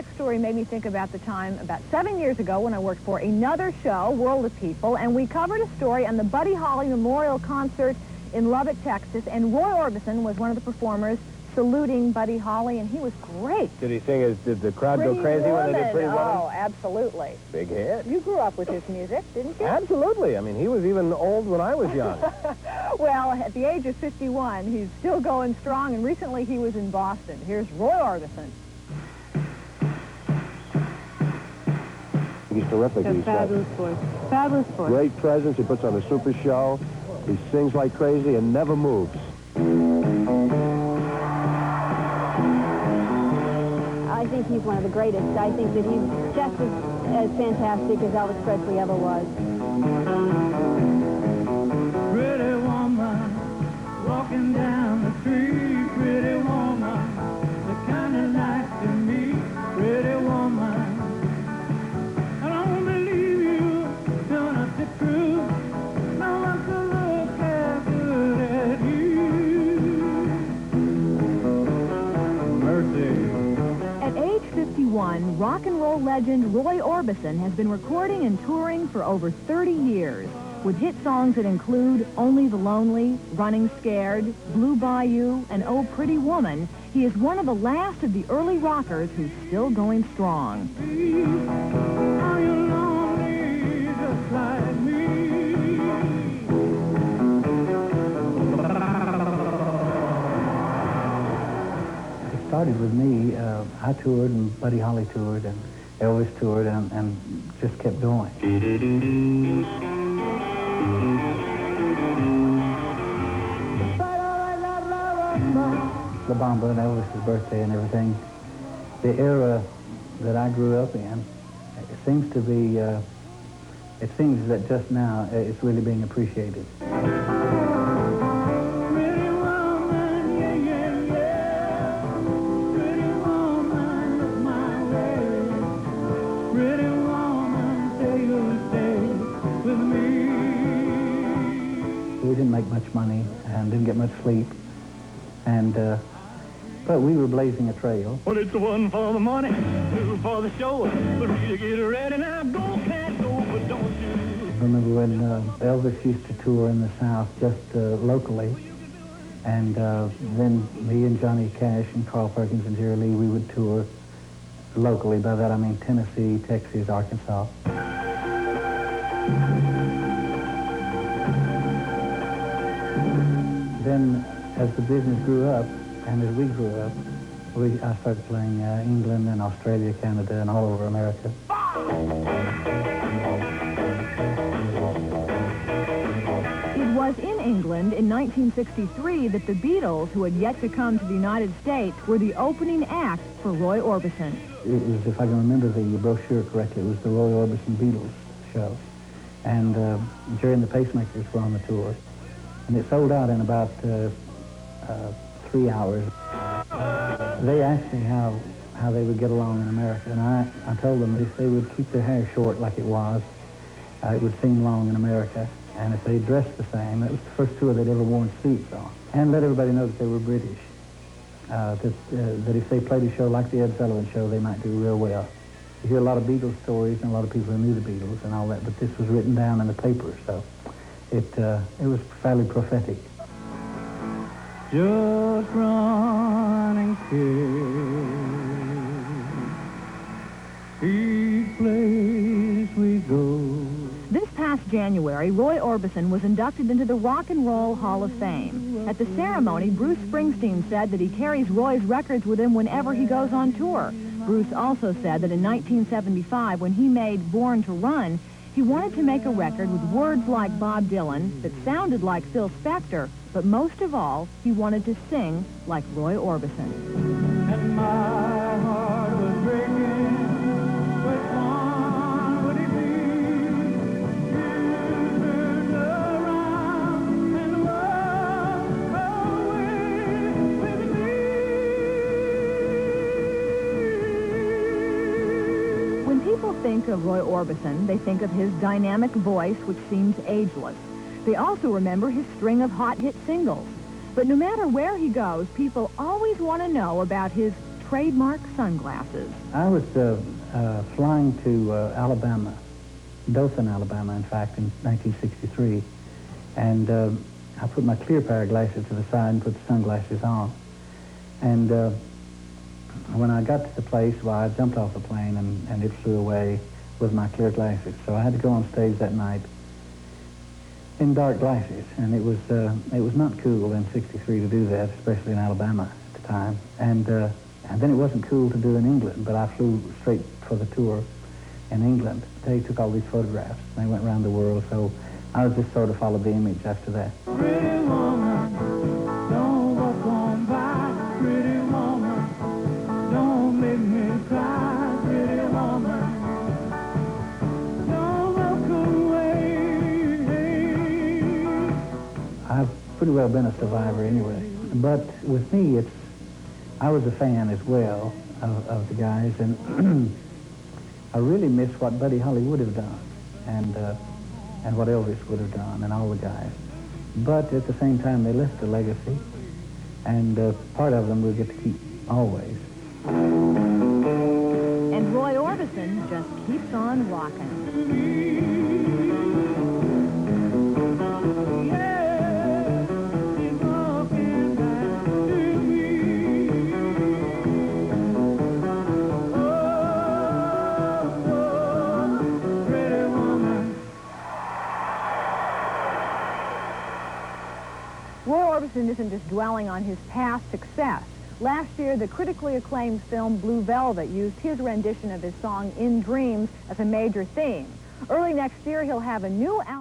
next story made me think about the time about 7 years ago when I worked for another show, World of People, and we covered a story on the Buddy Holly Memorial Concert in Lubbock, Texas, and Roy Orbison was one of the performers saluting Buddy Holly, and he was great. Did he sing did the crowd go crazy when they did Pretty Woman? Oh, absolutely. Big hit. You grew up with his music, didn't you? Absolutely. I mean, he was even old when I was young. Well, at the age of 51, he's still going strong, and recently he was in Boston. Here's Roy Orbison. He's terrific. He's fabulous voice. Fabulous voice. Great presence. He puts on a super show. He sings like crazy and never moves. I think he's one of the greatest. I think that he's just as fantastic as Elvis Presley ever was. Pretty woman, walking down the street. Pretty woman, the kind of life to me. Pretty woman, I don't believe you, telling us the truth. No one could look as good as you. Mercy. At age 51, rock and roll legend Roy Orbison has been recording and touring for over 30 years, with hit songs that include Only the Lonely, Running Scared, Blue Bayou, and Oh Pretty Woman. He is one of the last of the early rockers who's still going strong. Are you lonely just like me? It started with me. I toured, and Buddy Holly toured, and Elvis toured, and just kept going. La Bamba and Elvis's birthday and everything. The era that I grew up in, it seems to be, it seems that just now it's really being appreciated. We didn't make much money and didn't get much sleep, and but we were blazing a trail. Well, it's one for the money, two for the show. But really get ready now, go, can't go, but don't you? I remember when Elvis used to tour in the South just locally, and then me and Johnny Cash and Carl Perkins and Jerry Lee, we would tour locally. By that I mean Tennessee, Texas, Arkansas. Then, as the business grew up, and as we grew up, I started playing England and Australia, Canada, and all over America. It was in England in 1963 that the Beatles, who had yet to come to the United States, were the opening act for Roy Orbison. It was, if I can remember the brochure correctly, it was the Roy Orbison Beatles show. And Jerry and the Pacemakers were on the tour. And it sold out in about 3 hours. They asked me how they would get along in America, and I told them if they would keep their hair short like it was, it would seem long in America. And if they dressed the same, it was the first tour they'd ever worn suits on. And let everybody know that they were British. That if they played a show like the Ed Sullivan Show, they might do real well. You hear a lot of Beatles stories and a lot of people who knew the Beatles and all that, but this was written down in the paper, so it was fairly prophetic. Just running scared, each place we go. This past January, Roy Orbison was inducted into the Rock and Roll Hall of Fame. At the ceremony, Bruce Springsteen said that he carries Roy's records with him whenever he goes on tour. Bruce also said that in 1975, when he made Born to Run, he wanted to make a record with words like Bob Dylan that sounded like Phil Spector, but most of all, he wanted to sing like Roy Orbison. And my heart was breaking, which one would it be? You turned around and walked away with me. When people think of Roy Orbison, they think of his dynamic voice, which seems ageless. They also remember his string of hot hit singles. But no matter where he goes, people always want to know about his trademark sunglasses. I was flying to Alabama, Dothan, Alabama, in fact, in 1963, and I put my clear pair of glasses to the side and put the sunglasses on. And when I got to the place, well, I jumped off the plane and it flew away with my clear glasses. So I had to go on stage that night in dark glasses, and it was not cool in '63 to do that, especially in Alabama at the time. And then it wasn't cool to do in England, but I flew straight for the tour in England. They took all these photographs. They went around the world, so I was just sort of followed the image after that. Pretty woman, don't walk on by. Pretty woman, don't make me cry. Pretty woman, don't walk away. I've pretty well been a survivor anyway. But with me, I was a fan as well of the guys, and I really miss what Buddy Holly would have done, and what Elvis would have done, and all the guys. But at the same time, they left a legacy, and part of them we'll get to keep always. And Roy Orbison just keeps on rocking. Roy Orbison isn't just dwelling on his past success. Last year, the critically acclaimed film Blue Velvet used his rendition of his song In Dreams as a major theme. Early next year, he'll have a new album.